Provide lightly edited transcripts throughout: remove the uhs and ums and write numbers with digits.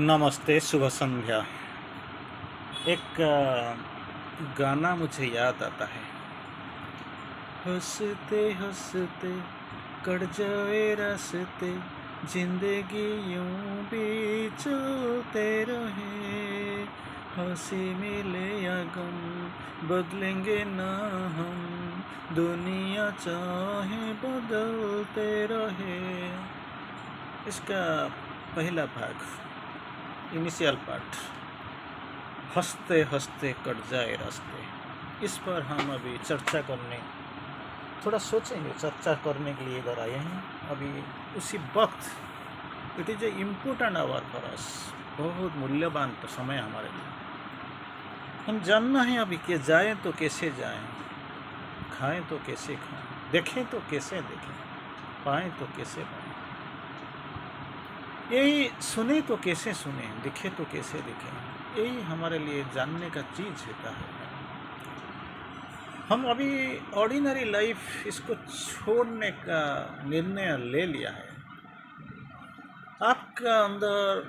नमस्ते, शुभ संध्या। एक गाना मुझे याद आता है। हंसते हंसते कट जाए रास्ते, जिंदगी यूं भी चलते रहे। हंसी मिले या गम बदलेंगे ना हम, दुनिया चाहे बदलते रहे। इसका पहला भाग, इनिशियल पार्ट, हंसते हंसते कट जाए रास्ते, इस पर हम अभी चर्चा करने, थोड़ा सोचेंगे, चर्चा करने के लिए इधर आए हैं। अभी उसी वक्त it is a important hour for us, बहुत मूल्यवान तो समय हमारे लिए। हम जानना है अभी कि जाएं तो कैसे जाएं, खाएं तो कैसे खाएं, देखें तो कैसे देखें, पाएं तो कैसे पाएं, यही सुने तो कैसे सुने, दिखे तो कैसे दिखे। यही हमारे लिए जानने का चीज़ होता है। हम अभी ऑर्डिनरी लाइफ इसको छोड़ने का निर्णय ले लिया है। आपका अंदर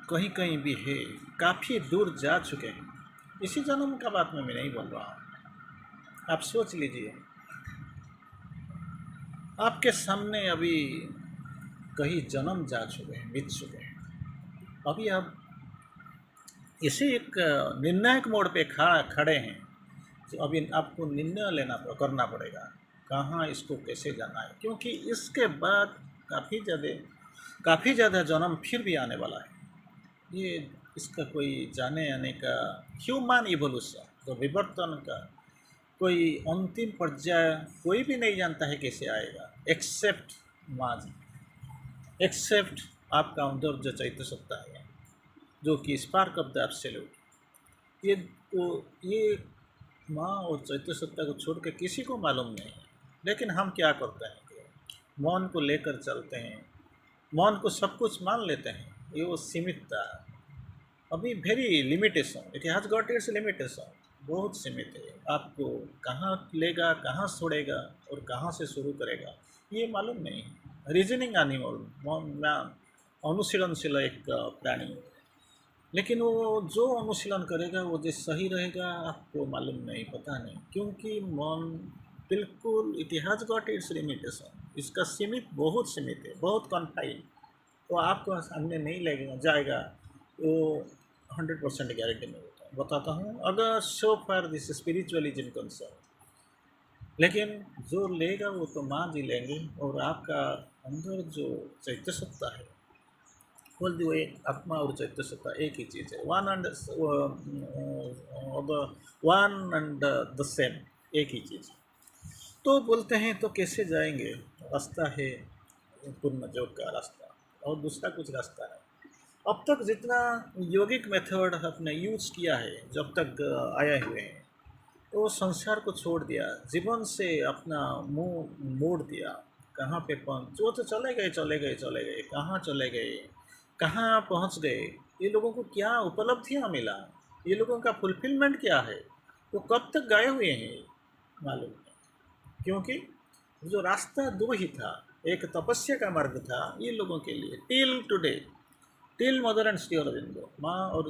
कहीं कहीं भी है, काफ़ी दूर जा चुके हैं। इसी जन्म का बात मैं नहीं बोल रहा हूँ। आप सोच लीजिए, आपके सामने अभी कई जन्म जा चुके हैं, बीत चुके हैं। अभी आप इसी एक निर्णायक मोड़ पे खड़े हैं। तो अभी आपको निर्णय करना पड़ेगा, कहाँ इसको कैसे जाना है, क्योंकि इसके बाद काफ़ी ज़्यादा जन्म फिर भी आने वाला है। ये इसका कोई जाने आने का ह्यूमन इवोल्यूशन, तो विवर्तन का कोई अंतिम पर्याय कोई भी नहीं जानता है कैसे आएगा, एक्सेप्ट माँ जी, एक्सेप्ट आपका अंदर जो चैत्य सत्ता है, जो कि स्पार्क ऑफ द एब्सोल्यूट। ये तो ये माँ और चैत्य सत्ता को छोड़ के किसी को मालूम नहीं है। लेकिन हम क्या करते हैं कि मौन को लेकर चलते हैं, मौन को सब कुछ मान लेते हैं। ये वो सीमितता, अभी very limitation, it has got its limitation, बहुत सीमित है। आपको कहाँ लेगा, कहाँ छोड़ेगा और कहाँ से शुरू करेगा, ये मालूम नहीं है। रीजनिंग एनिमल, अनुशीलनशील एक प्राणी, लेकिन वो जो अनुशीलन करेगा वो जो सही रहेगा आपको मालूम नहीं, पता नहीं, क्योंकि मन बिल्कुल इतिहास गॉट इट्स लिमिटेशन, इसका सीमित, बहुत सीमित है, बहुत कन्फाइन। तो आपको सामने नहीं लगेगा जाएगा वो 100% गारंटी में बताता हूँ, अगर सो फार दिस स्पिरिचुअलिज्म कंसर्न। लेकिन जो लेगा वो तो माँ जी लेंगे, और आपका अंदर जो चैत्य सत्ता है, बोल दी, वो एक आत्मा और चैत्य सत्ता एक ही चीज़ है, वन एंड द सेम, एक ही चीज़। तो बोलते हैं तो कैसे जाएंगे, रास्ता है पूर्ण योग का रास्ता, और दूसरा कुछ रास्ता है। अब तक जितना योगिक मेथड आपने यूज किया है, जब तक आए हुए हैं, तो संसार को छोड़ दिया, जीवन से अपना मुंह मोड़ दिया, कहाँ पे पहुँच, वो तो चले गए चले गए चले गए, कहाँ चले गए, कहाँ पहुँच गए, ये लोगों को क्या उपलब्धियाँ मिला, ये लोगों का फुलफिलमेंट क्या है, वो कब तक गए हुए हैं मालूम नहीं। क्योंकि जो रास्ता दो ही था, एक तपस्या का मार्ग था ये लोगों के लिए, till today, till mother and Shri Aurobindo, माँ और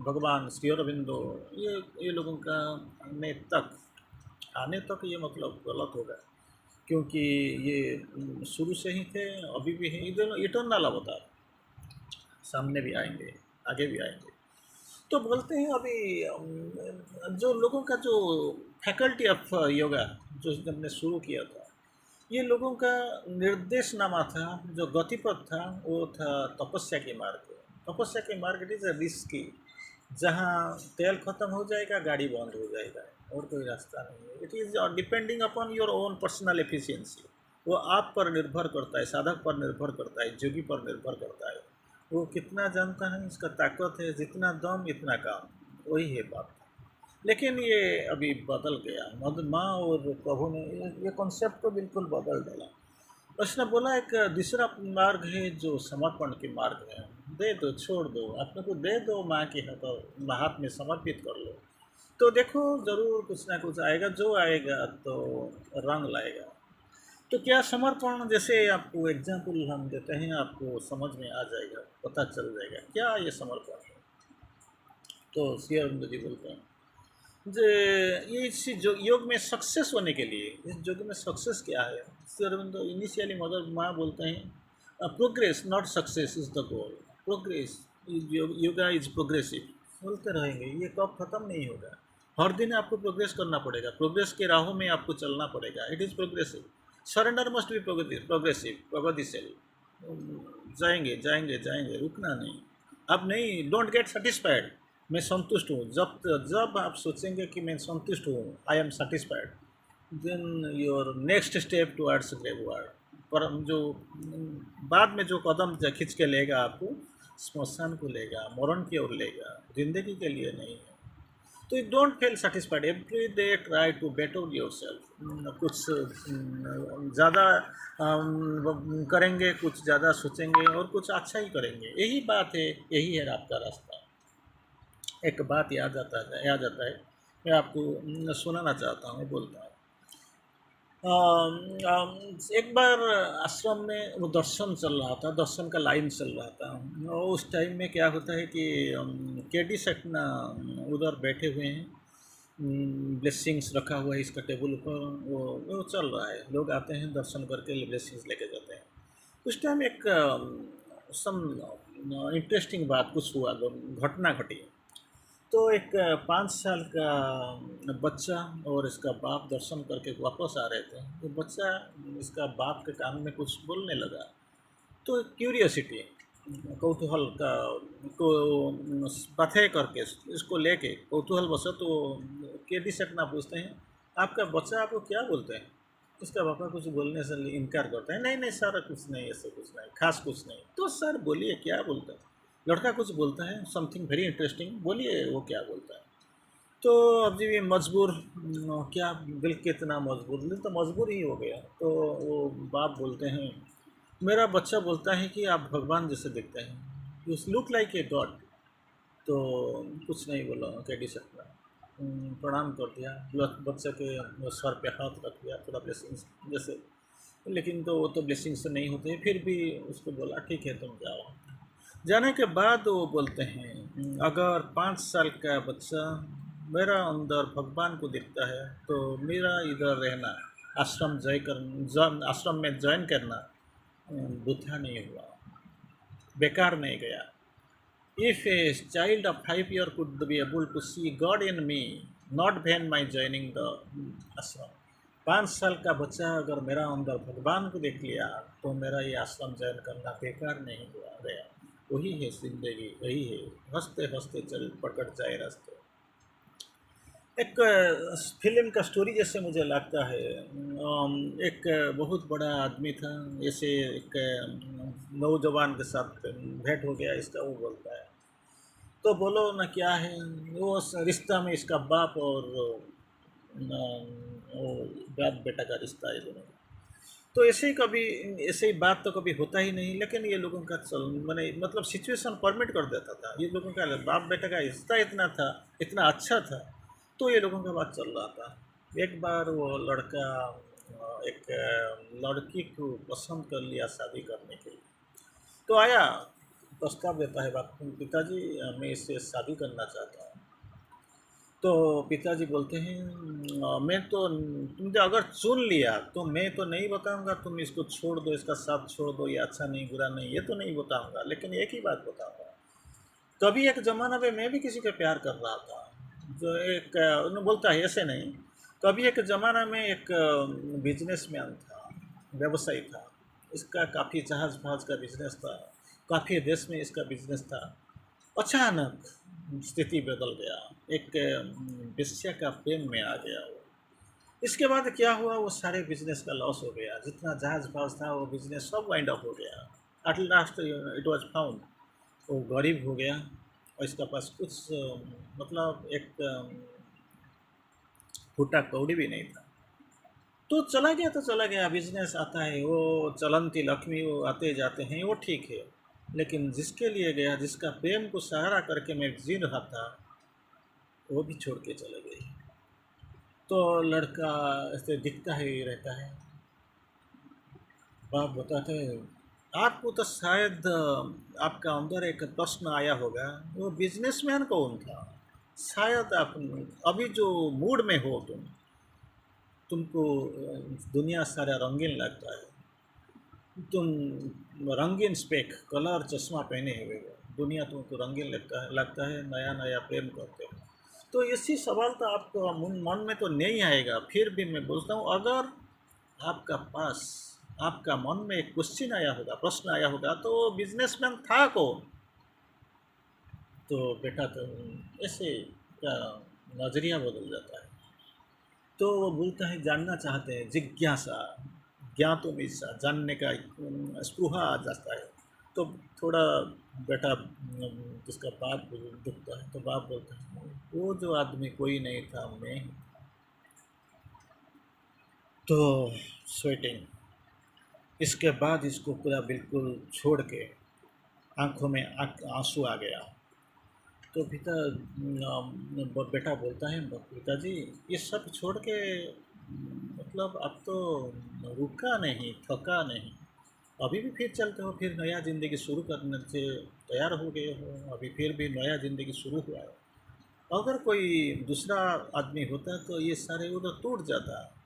भगवान श्री अरविंदो, ये लोगों का आने तक ये मतलब गलत होगा, क्योंकि ये शुरू से ही थे, अभी भी हैं, इधर इटर्नल अवतार, सामने भी आएंगे, आगे भी आएंगे। तो बोलते हैं अभी जो लोगों का जो फैकल्टी ऑफ योगा जो हमने शुरू किया था, ये लोगों का निर्देशनामा था, जो गतिपथ था, वो था तपस्या के मार्ग। तपस्या के मार्ग इट इज़ अ रिस्की, जहाँ तेल खत्म हो जाएगा, गाड़ी बंद हो जाएगा, और कोई रास्ता नहीं है। It is depending upon your own personal efficiency, वो आप पर निर्भर करता है, साधक पर निर्भर करता है, योगी पर निर्भर करता है, वो कितना जानता है, इसका ताकत है, जितना दम इतना काम, वही है बात। लेकिन ये अभी बदल गया, मद माँ और प्रभु ने ये कॉन्सेप्ट को बिल्कुल बदल डाला। उसने बोला एक दूसरा मार्ग है जो समर्पण के मार्ग है, दे दो, छोड़ दो, अपने को दे दो, माँ के हाथ में समर्पित कर लो, तो देखो ज़रूर कुछ ना कुछ आएगा, जो आएगा तो रंग लाएगा। तो क्या समर्पण, जैसे आपको एग्जाम्पल हम देते हैं, आपको समझ में आ जाएगा, पता चल जाएगा क्या ये समर्पण है। तो श्री अरविंद जी बोलते हैं जे ये इसी जो योग में सक्सेस होने के लिए, इस योग में सक्सेस क्या है, श्री अरविंद इनिशियली मदर माँ बोलते हैं progress not success is the goal. Progress is, yoga is progressive, बोलते रहेंगे, ये कब खत्म नहीं होगा। हर दिन आपको प्रोग्रेस करना पड़ेगा, प्रोग्रेस के राहों में आपको चलना पड़ेगा। It is progressive, surrender must be progressive, प्रगतिशील। जाएंगे जाएंगे जाएंगे, रुकना नहीं। अब नहीं, डोंट गेट सेटिस्फाइड, मैं संतुष्ट हूँ। जब जब आप सोचेंगे कि मैं संतुष्ट हूँ, I am satisfied, then your next step towards graveyard. पर जो बाद में जो कदम खींच के लेगा आपको, स्मशान को लेगा, मरण की ओर लेगा, जिंदगी के लिए नहीं है। तो you don't feel satisfied, every day try to better yourself. कुछ ज़्यादा करेंगे, कुछ ज़्यादा सोचेंगे और कुछ अच्छा ही करेंगे, यही बात है, यही है आपका रास्ता। एक बात याद आता है, मैं आपको सुनाना चाहता हूँ, बोलता हूँ। एक बार आश्रम में वो दर्शन चल रहा था, दर्शन का लाइन चल रहा था। और उस टाइम में क्या होता है कि केडी सेटना उधर बैठे हुए हैं, ब्लेसिंग्स रखा हुआ है इसका टेबल ऊपर, वो चल रहा है, लोग आते हैं दर्शन करके ब्लेसिंग्स लेके जाते हैं। उस टाइम एक सम इंटरेस्टिंग बात कुछ हुआ, घटना घटी। तो एक 5 साल का बच्चा और इसका बाप दर्शन करके वापस आ रहे थे। तो बच्चा इसका बाप के कान में कुछ बोलने लगा। तो क्यूरियोसिटी, कौतूहल का को पथे करके इसको लेके कौतूहल बसा, तो केडी सेटना पूछते हैं, आपका बच्चा आपको क्या बोलते हैं? इसका पापा कुछ बोलने से इनकार करता है, नहीं नहीं सर, कुछ नहीं, ऐसे कुछ नहीं, खास कुछ नहीं। तो सर बोलिए क्या बोलता है? लड़का कुछ बोलता है, समथिंग वेरी इंटरेस्टिंग, बोलिए वो क्या बोलता है। तो अब जी ये मजबूर, क्या दिल कितना मजबूर, दिल तो मजबूर ही हो गया। तो वो बाप बोलते हैं, मेरा बच्चा बोलता है कि आप भगवान जैसे दिखते हैं, you look like a god. तो कुछ नहीं बोला कैडी सकता, प्रणाम कर दिया, बच्चे के सर पे हाथ रख दिया, थोड़ा ब्लेसिंग्स जैसे। लेकिन तो वो तो ब्लेसिंग से नहीं होते, फिर भी उसको बोला ठीक है तुम जाओ। जाने के बाद वो बोलते हैं, अगर 5 साल का बच्चा मेरा अंदर भगवान को दिखता है तो मेरा इधर रहना, आश्रम में ज्वाइन करना वृथा नहीं हुआ, बेकार नहीं गया। If a child of 5 years could be able to see God in me, not when my joining the आश्रम, 5 साल का बच्चा अगर मेरा अंदर भगवान को देख लिया तो मेरा ये आश्रम ज्वाइन करना बेकार नहीं हुआ गया। वही है जिंदगी, वही है, हंसते हंसते चल पकड़ जाए रास्ते। एक फिल्म का स्टोरी जैसे मुझे लगता है। एक बहुत बड़ा आदमी था, ऐसे एक नौजवान के साथ भेंट हो गया इसका, वो बोलता है, तो बोलो ना क्या है, वो रिश्ता में इसका बाप और वो बाप बेटा का रिश्ता है दोनों का। तो ऐसे ही कभी, ऐसे ही बात तो कभी होता ही नहीं, लेकिन ये लोगों का चल मैंने मतलब सिचुएशन परमिट कर देता था। ये लोगों का बाप बेटा का रिश्ता इतना था, इतना अच्छा था, तो ये लोगों का बात चल रहा था। एक बार वो लड़का एक लड़की को पसंद कर लिया शादी करने के लिए। तो आया, प्रस्ताव देता है बाप, पिताजी मैं इससे शादी करना चाहता हूँ। तो पिताजी बोलते हैं, मैं तो, तुमने अगर चुन लिया तो मैं तो नहीं बताऊंगा तुम इसको छोड़ दो, इसका साथ छोड़ दो, ये अच्छा नहीं बुरा नहीं, ये तो नहीं बताऊंगा, लेकिन एक ही बात बताऊंगा, कभी एक ज़माना में मैं भी किसी का प्यार कर रहा था। जो एक उन्होंने बोलता है ऐसे नहीं, कभी एक ज़माना में एक बिजनेसमैन था, व्यवसायी था, इसका काफ़ी जहाज जहाज का बिजनेस था, काफ़ी देश में इसका बिजनेस था। अचानक स्थिति बदल गया, एक वेश्या का प्रेम में आ गया वो। इसके बाद क्या हुआ, वो सारे बिजनेस का लॉस हो गया, जितना जहाज जहाज था वो बिजनेस सब वाइंड अप हो गया। At last it was found, वो गरीब हो गया और इसका पास कुछ मतलब एक फूटा कौड़ी भी नहीं था। तो चला गया, तो चला गया, बिजनेस आता है, वो चलंती लक्ष्मी, वो आते जाते हैं, वो ठीक है। लेकिन जिसके लिए गया, जिसका प्रेम को सहारा करके मैं जी रहा था, वो भी छोड़ के चले गई। तो लड़का ऐसे दिखता ही रहता है, आप बताते हैं, आपको तो शायद आपका अंदर एक प्रश्न आया होगा, वो बिजनेसमैन कौन था? शायद आप अभी जो मूड में हो तुमको दुनिया सारा रंगीन लगता है, तुम रंगीन स्पेक कलर चश्मा पहने हुए हो, दुनिया तुमको रंगीन लगता है, नया नया प्रेम करते हो। तो इसी सवाल तो आपको मन में तो नहीं आएगा, फिर भी मैं बोलता हूँ, अगर आपका पास आपका मन में एक क्वेश्चन आया होगा, प्रश्न आया होगा, तो बिजनेसमैन था कौन? तो बेटा तो ऐसे का नज़रिया बदल जाता है। तो वो बोलता है, जानना चाहते हैं, जिज्ञासा, ज्ञातुम इच्छा, जानने का स्पृहा आ जाता है। तो थोड़ा बेटा जिसका बाप दुखता है, तो बाप बोलता है, वो जो आदमी कोई नहीं था, मैं। तो स्वेटिंग, इसके बाद इसको पूरा बिल्कुल छोड़ के आंखों में आंसू आ गया। तो बेटा बोलता है, पिताजी ये सब छोड़ के मतलब अब तो रुका नहीं, थका नहीं, अभी भी फिर चलते हो, फिर नया ज़िंदगी शुरू करने से तैयार हो गए हो, अभी फिर भी नया ज़िंदगी शुरू हुआ है। अगर कोई दूसरा आदमी होता तो ये सारे उधर टूट जाता।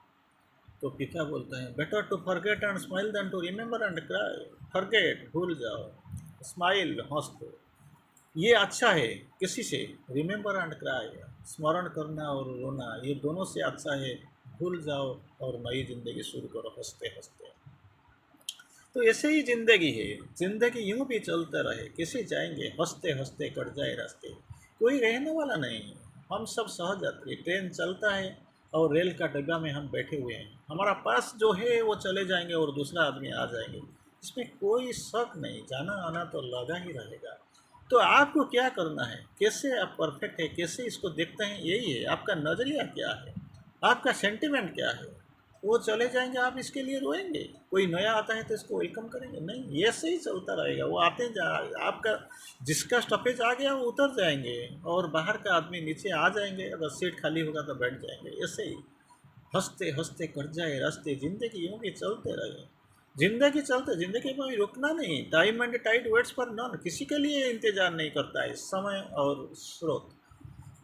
तो पिता बोलता है, better to forget and smile then to remember and cry. Forget, भूल जाओ, स्माइल, हंस दो, ये अच्छा है किसी से। रिमेंबर एंड क्राई, स्मरण करना और रोना, ये दोनों से अच्छा है भूल जाओ और नई ज़िंदगी शुरू करो हंसते हंसते। तो ऐसे ही ज़िंदगी है, ज़िंदगी यूं भी चलते रहे, किसी जाएंगे हंसते हंसते कट जाए रास्ते, कोई रहने वाला नहीं है। हम सब सहयात्री, ट्रेन चलता है और रेल का डब्बा में हम बैठे हुए हैं, हमारा पास जो है वो चले जाएंगे और दूसरा आदमी आ जाएंगे, इसमें कोई शक नहीं, जाना आना तो लगा ही रहेगा। तो आपको क्या करना है, कैसे आप परफेक्ट है, कैसे इसको देखते हैं, यही है आपका नज़रिया क्या है, आपका सेंटिमेंट क्या है। वो चले जाएंगे, आप इसके लिए रोएंगे, कोई नया आता है तो इसको वेलकम करेंगे? नहीं, ये ऐसे ही चलता रहेगा, वो आते जा, आपका जिसका स्टॉपेज आ गया वो उतर जाएंगे और बाहर का आदमी नीचे आ जाएंगे, अगर सीट खाली होगा तो बैठ जाएंगे, ऐसे ही हंसते हंसते कट जाए रास्ते, ज़िंदगी यूँ भी चलते रहे। ज़िंदगी चलते, ज़िंदगी में भी रुकना नहीं, time and tide waits for none, किसी के लिए इंतज़ार नहीं करता है समय और स्रोत।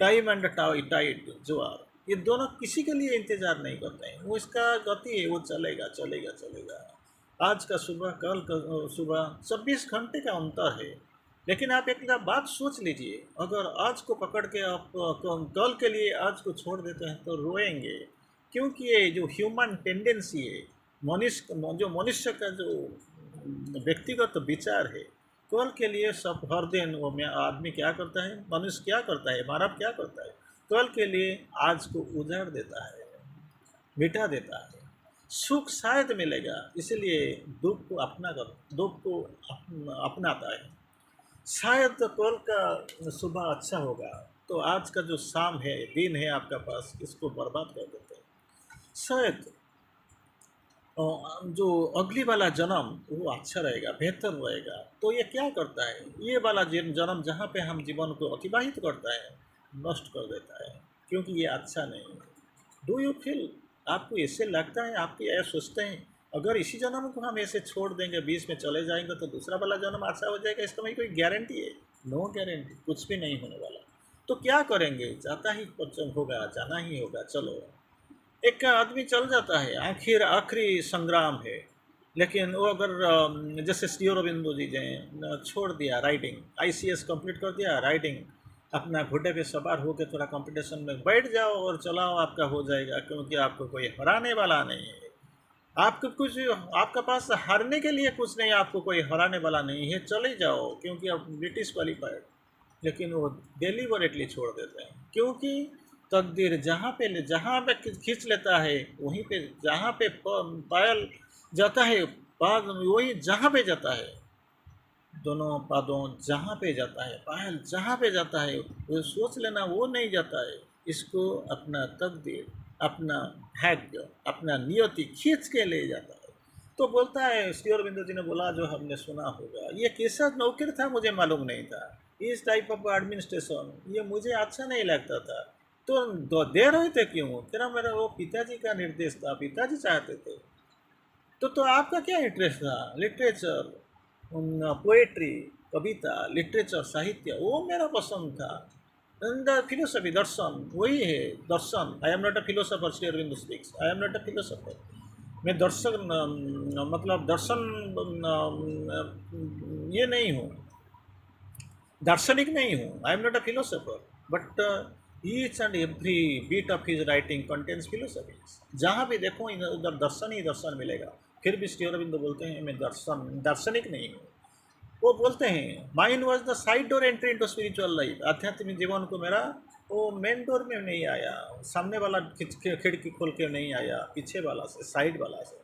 टाइम एंड टाइड, ज्वार, ये दोनों किसी के लिए इंतज़ार नहीं करते हैं, वो इसका गति है, वो चलेगा चलेगा चलेगा। आज का सुबह कल का सुबह 24 घंटे का अंतर है। लेकिन आप एक बात सोच लीजिए, अगर आज को पकड़ के आप कल के लिए आज को छोड़ देते हैं तो रोएंगे, क्योंकि ये जो ह्यूमन टेंडेंसी है, मनुष्य का जो व्यक्तिगत विचार है, कल के लिए सब हर दिन वो मैं आदमी क्या करता है, मनुष्य क्या करता है, मानव क्या करता है, कल के लिए आज को उजाड़ देता है, मिटा देता है। सुख शायद मिलेगा, इसलिए दुख को दुख को अपनाता है। शायद तो कल का सुबह अच्छा होगा, तो आज का जो शाम है, दिन है आपका पास, इसको बर्बाद कर देते हैं। शायद जो अगली वाला जन्म वो अच्छा रहेगा, बेहतर रहेगा, तो ये क्या करता है, ये वाला जन्म जहाँ पे हम जीवन को अतिबाहित करता है, नष्ट कर देता है, क्योंकि ये अच्छा नहीं है। डू यू फील, आपको ऐसे लगता है, आपकी ऐसे सोचते हैं, अगर इसी जन्म को हम ऐसे छोड़ देंगे, बीच में चले जाएंगे, तो दूसरा वाला जन्म अच्छा हो जाएगा, इसका मेरी कोई गारंटी है? नो गारंटी, कुछ भी नहीं होने वाला। तो क्या करेंगे, जाता ही होगा, जाना ही होगा, चलो। एक आदमी चल जाता है, आखिरी संग्राम है, लेकिन वो अगर जैसे श्री अरबिंदो जी ने छोड़ दिया राइटिंग, आईसीएस कंप्लीट कर दिया, राइटिंग अपना घोड़े पे सवार होकर थोड़ा कंपटीशन में बैठ जाओ और चलाओ, आपका हो जाएगा, क्योंकि आपको कोई हराने वाला नहीं है। आपको कुछ, आपका पास हारने के लिए कुछ नहीं, आपको कोई हराने वाला नहीं है, चले जाओ, क्योंकि अब ब्रिटिश क्वालिफाइड। लेकिन वो डिलीवरेटली छोड़ देते हैं, क्योंकि तकदीर जहाँ पे खींच लेता है, वहीं पे जहाँ पे पायल जाता है, पाद वही जहाँ पे जाता है, दोनों पादों जहाँ पे जाता है, पायल जहाँ पे जाता है, वो सोच लेना वो नहीं जाता है, इसको अपना तकदीर, अपना भाग्य, अपना नियति खींच के ले जाता है। तो बोलता है, श्री अरबिंदो जी ने बोला, जो हमने सुना होगा, ये कैसा नौकर था मुझे मालूम नहीं था, इस टाइप ऑफ एडमिनिस्ट्रेशन ये मुझे अच्छा नहीं लगता था, तो दे रहे थे क्यों, तेरा मेरा वो पिताजी का निर्देश था, पिताजी चाहते थे। तो आपका क्या इंटरेस्ट था? लिटरेचर, पोएट्री, कविता, लिटरेचर, साहित्य, वो मेरा पसंद था। फिलोसफी, दर्शन, वही है दर्शन। I am not a philosopher, Shri Aurobindo speaks, I am not a philosopher. मैं दर्शन मतलब दर्शन ये नहीं हूँ, दार्शनिक नहीं हूँ। I am not a philosopher, but each and every beat of his writing contains philosophy. जहाँ भी देखो उधर दर्शन ही दर्शन मिलेगा। फिर भी श्री अरविंद बोलते हैं मैं दार्शनिक नहीं हूँ। वो बोलते हैं mind was the side door entry into spiritual life. आध्यात्मिक जीवन को मेरा वो मेन डोर में नहीं आया, सामने वाला खिड़की खोल के नहीं आया, पीछे वाला से, साइड वाला से,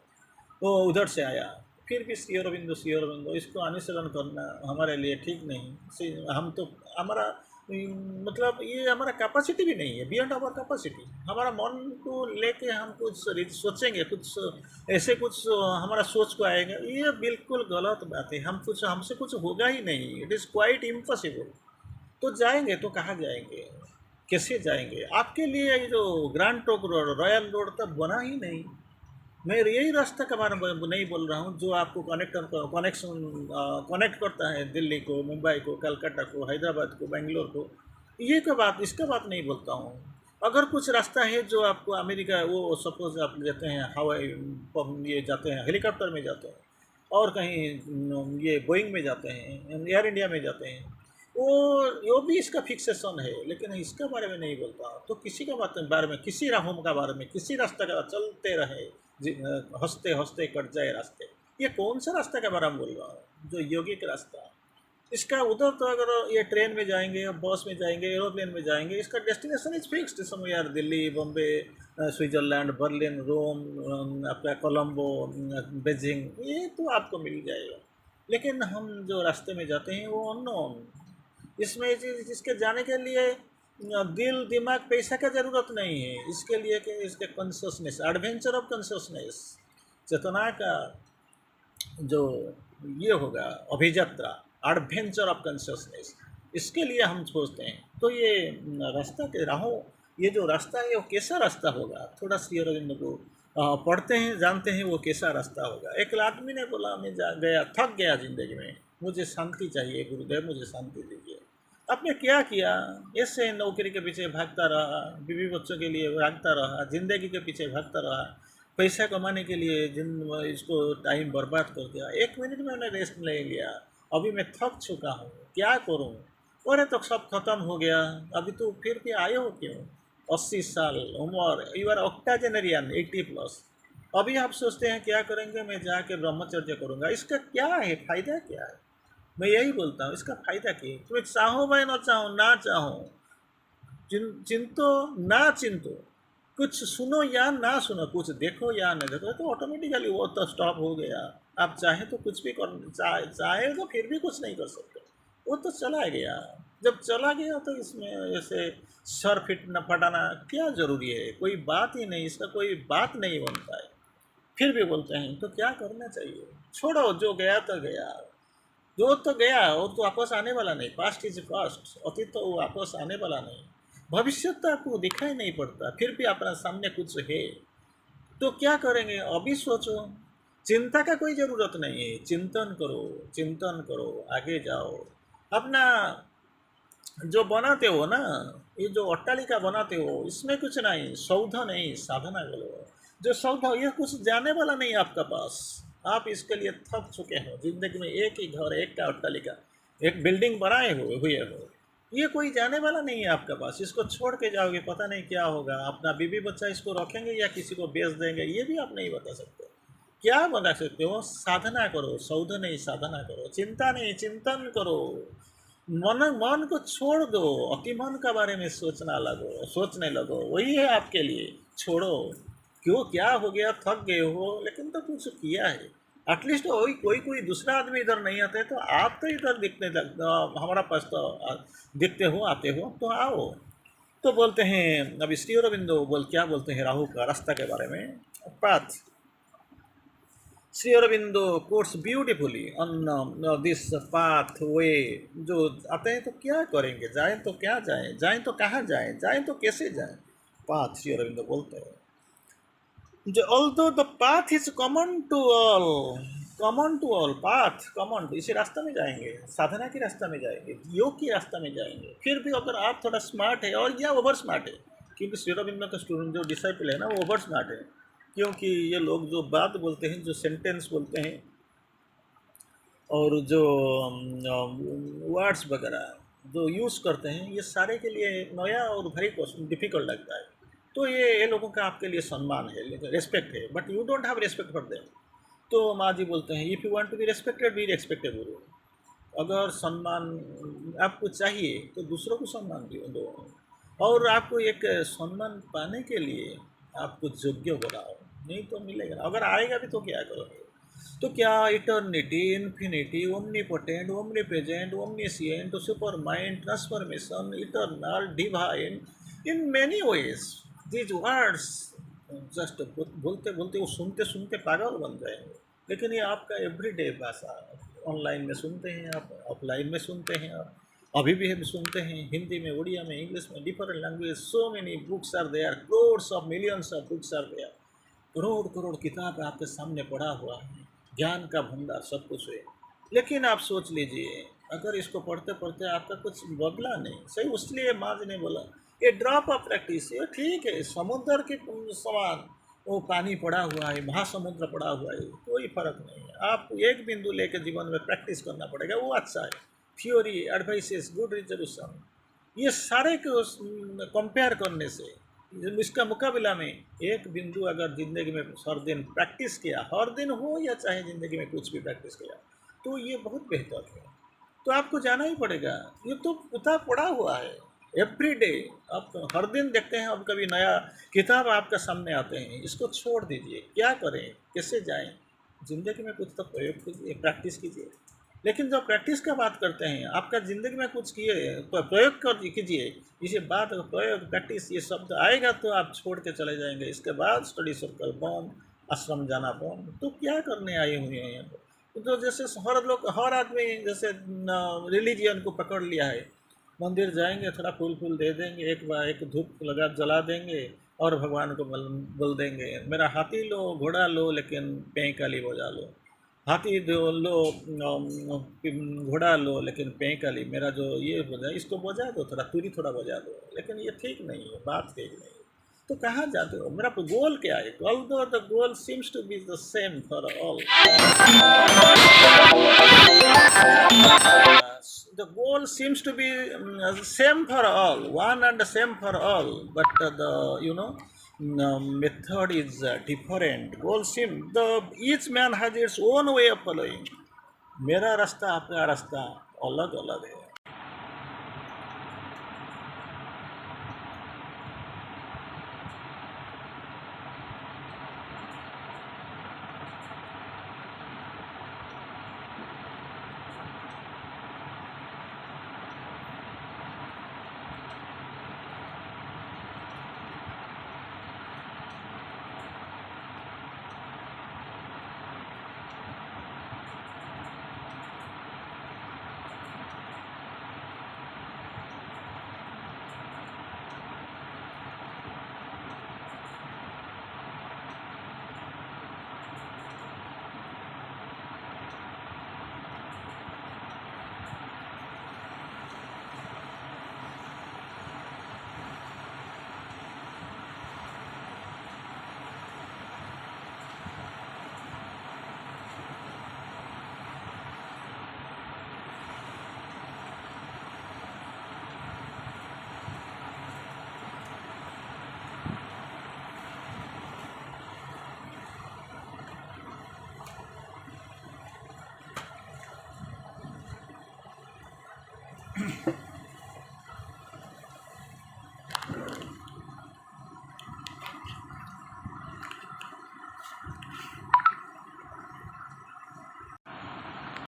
वो उधर से आया। फिर भी श्री अरविंदो इसको अनुसरण करना हमारे लिए ठीक नहीं। हम तो हमारा मतलब ये हमारा कैपेसिटी भी नहीं है, बियॉन्ड आवर कैपेसिटी। हमारा मन को लेके हम कुछ सोचेंगे, कुछ ऐसे कुछ हमारा सोच को आएगा, ये बिल्कुल गलत बात है। हम कुछ हमसे कुछ होगा ही नहीं, इट इज़ क्वाइट इम्पॉसिबल। तो जाएंगे तो कहाँ जाएंगे, कैसे जाएंगे? आपके लिए ये जो grand trunk road, royal road तक बना ही नहीं। मैं यही रास्ता के बारे में नहीं बोल रहा हूँ जो आपको कनेक्ट करता है दिल्ली को, मुंबई को, कलकत्ता को, हैदराबाद को, बेंगलोर को। ये का बात, इसका बात नहीं बोलता हूँ। अगर कुछ रास्ता है जो आपको अमेरिका, वो सपोज आप जाते हैं हवाई, ये जाते हैं हेलीकॉप्टर में जाते हैं, और कहीं ये बोइंग में जाते हैं, एयर इंडिया में जाते हैं, वो भी इसका फिक्सेशन है, लेकिन इसके बारे में नहीं बोलता। तो किसी का बारे में, किसी राहों का बारे में, किसी रास्ते का चलते रहे, हंसते हंसते कट जाए रास्ते। ये कौन सा रास्ता के बारे में बोल रहा हूँ? जो यौगिक रास्ता। इसका उधर तो अगर ये ट्रेन में जाएंगे, बस में जाएंगे, एरोप्लेन में जाएंगे, इसका destination is fixed somewhere, Delhi, Bombay, Switzerland, Berlin, Rome, आपका कोलंबो, बीजिंग, ये तो आपको मिल जाएगा। लेकिन हम जो रास्ते में जाते हैं वो अननोन। इसमें इसके जाने के लिए दिल दिमाग पैसा का ज़रूरत नहीं है। इसके लिए कि इसके कॉन्शियसनेस, एडवेंचर ऑफ कॉन्शियसनेस, चेतना का जो ये होगा अभियात्रा, एडवेंचर ऑफ कॉन्शियसनेस, इसके लिए हम सोचते हैं। तो ये रास्ता के राहों, ये जो रास्ता है वो कैसा रास्ता होगा? थोड़ा श्री अरविंद को पढ़ते हैं, जानते हैं वो कैसा रास्ता होगा। एक आदमी ने बोला मैं गया, थक गया ज़िंदगी में, मुझे शांति चाहिए गुरुदेव, मुझे शांति दीजिए। आपने क्या किया? ऐसे नौकरी के पीछे भागता रहा, बीवी बच्चों के लिए भागता रहा, ज़िंदगी के पीछे भागता रहा, पैसा कमाने के लिए इसको टाइम बर्बाद कर दिया। 1 मिनट में मैंने रेस्ट ले लिया, अभी मैं थक चुका हूँ, क्या करूँ? अरे तो सब खत्म हो गया, अभी तो फिर भी आए हो क्यों? 80 साल उम्र, यू आर ऑक्टाजेनरियन, 80+। अभी आप सोचते हैं क्या करेंगे, मैं जाके ब्रह्मचर्य करूँगा। इसका क्या है, फ़ायदा क्या है? मैं यही बोलता हूँ, इसका फ़ायदा क्या है? तुम्हें चाहो भाई ना चाहो, ना चाहो, चिंतो ना चिंतो, कुछ सुनो या ना सुनो, कुछ देखो या ना देखो, तो ऑटोमेटिकली वो तो स्टॉप हो गया। आप चाहे तो कुछ भी कर, चाहे तो फिर भी कुछ नहीं कर सकते, वो तो चला गया। जब चला गया तो इसमें ऐसे सर फटाना क्या ज़रूरी है? कोई बात ही नहीं, इसका कोई बात नहीं बनता है। फिर भी बोलते हैं तो क्या करना चाहिए? छोड़ो, जो गया तो गया, जो तो गया वो तो वापस आने वाला नहीं। पास्ट इज पास्ट, अतीत तो वापस आने वाला नहीं। भविष्य तो आपको दिखाई नहीं पड़ता, फिर भी अपना सामने कुछ है, तो क्या करेंगे? अभी सोचो, चिंता का कोई ज़रूरत नहीं है। चिंतन करो, चिंतन करो, आगे जाओ। अपना जो बनाते हो ना, ये जो अट्टालिका बनाते हो, इसमें कुछ नहीं, सौध नहीं, साधना करो। जो सौध, ये कुछ जाने वाला नहीं आपका पास। आप इसके लिए थक चुके हो। जिंदगी में एक ही घर, एक का अट्टालिका, एक बिल्डिंग बनाए हुए हो, ये कोई जाने वाला नहीं है आपका पास। इसको छोड़ के जाओगे, पता नहीं क्या होगा। अपना बीवी बच्चा इसको रखेंगे या किसी को बेच देंगे, ये भी आप नहीं बता सकते। क्या बता सकते हो? साधना करो, सौध नहीं, साधना करो। चिंता नहीं, चिंतन करो। मन को छोड़ दो, अतिमन के बारे में सोचने लगो, वही है आपके लिए। छोड़ो, क्यों, क्या हो गया, थक गए हो, लेकिन तो कुछ किया है। एटलीस्ट वही कोई दूसरा आदमी इधर नहीं आते तो आप तो इधर दिखने लग, हमारा पास तो दिखते हो, आते हो तो आओ। तो बोलते हैं अभी श्री अरविंदो क्या बोलते हैं राहु का रास्ता के बारे में, path. Sri Aurobindo quotes beautifully on this pathway। जो आते हैं तो क्या करेंगे, जाएं तो क्या जाएं, जाएं तो कहाँ जाएं, जाएं तो कैसे जाएं। पाथ श्री अरविंदो बोलते हैं although the path is common to all path common, इसी रास्ता में जाएंगे, साधना के रास्ता में जाएंगे, योग की रास्ता में जाएंगे। फिर भी अगर आप थोड़ा स्मार्ट है और या ओवर स्मार्ट है, क्योंकि श्री अरविंद का स्टूडेंट जो डिसाइपल है ना वो ओवर स्मार्ट है, क्योंकि ये लोग जो बात बोलते हैं, जो सेंटेंस बोलते हैं और जो वर्ड्स वगैरह जो यूज़ करते हैं, ये सारे के लिए नया और भारी डिफिकल्ट लगता है। तो ये लोगों का आपके लिए सम्मान है, रेस्पेक्ट है, but you don't have respect for them. तो माँ जी बोलते हैं if you want to be respected be respectable. अगर सम्मान आपको चाहिए तो दूसरों को सम्मान दो, और आपको एक सम्मान पाने के लिए आपको योग्य बनाओ, नहीं तो मिलेगा। अगर आएगा भी तो क्या करोगे? तो क्या eternity, infinity, omnipotent, omnipresent, omniscient, super mind, transformation, eternal, divine, in many ways these words just बोलते बोलते वो सुनते सुनते पागल बन जाएंगे। लेकिन ये आपका एवरीडे भाषा, ऑनलाइन में सुनते हैं आप, ऑफलाइन में सुनते हैं आप, अभी भी हम सुनते हैं, हिंदी में, उड़िया में, इंग्लिश में, different language, so many books are there, crores of millions of books are there, crore crore किताब आपके सामने पड़ा हुआ है, ज्ञान का भंडार सब कुछ है। लेकिन आप सोच लीजिए, अगर इसको पढ़ते पढ़ते आपका कुछ बदला नहीं, सही, इसलिए माँ जी ने बोला ये ड्रॉप ऑफ प्रैक्टिस, ये ठीक है, समुद्र के समान वो पानी पड़ा हुआ है, महासमुद्र पड़ा हुआ है, कोई फर्क नहीं है। आपको एक बिंदु लेकर जीवन में प्रैक्टिस करना पड़ेगा, वो अच्छा है। थ्योरी, एडवाइसेस, गुड रिजोल्यूशन, ये सारे को कंपेयर करने से इसका मुकाबला में एक बिंदु अगर ज़िंदगी में हर दिन प्रैक्टिस किया, हर दिन हो या चाहे ज़िंदगी में कुछ भी प्रैक्टिस किया, तो ये बहुत बेहतर है। तो आपको जाना ही पड़ेगा, ये तो पता पड़ा हुआ है एवरी डे। आप हर दिन देखते हैं, अब कभी नया किताब आपका सामने आते हैं, इसको छोड़ दीजिए, क्या करें, कैसे जाएं, ज़िंदगी में कुछ तो प्रयोग कीजिए, प्रैक्टिस कीजिए। लेकिन जब प्रैक्टिस का बात करते हैं, आपका ज़िंदगी में कुछ किए तो प्रयोग कर कीजिए, इसे बात प्रयोग प्रैक्टिस ये शब्द आएगा तो आप छोड़ के चले जाएंगे। इसके बाद स्टडी सर्कल बंद, आश्रम जाना बंद, तो क्या करने आए हुए हैं यहाँ पर? तो जैसे हर लोग, हर आदमी जैसे रिलीजियन को पकड़ लिया है, मंदिर जाएंगे, थोड़ा फूल फूल दे देंगे, एक बार एक धूप लगा जला देंगे और भगवान को बोल देंगे मेरा हाथी लो, घोड़ा लो, लेकिन पेंकाली बजा लो। हाथी दो लो, घोड़ा लो, लेकिन पेंकाली मेरा जो ये बजा, इसको बजा दो, थोड़ा तुरी थोड़ा बजा दो, लेकिन ये ठीक नहीं है, बात ठीक नहीं है। तो कहाँ जाते हो? मेरा गोल क्या है? Although the goal seems to be the same for all, the goal seems to be same for all, one and same for all, but the method is different. Goal seem the each man has its own way of following. मेरा रास्ता, आपका रास्ता अलग अलग है।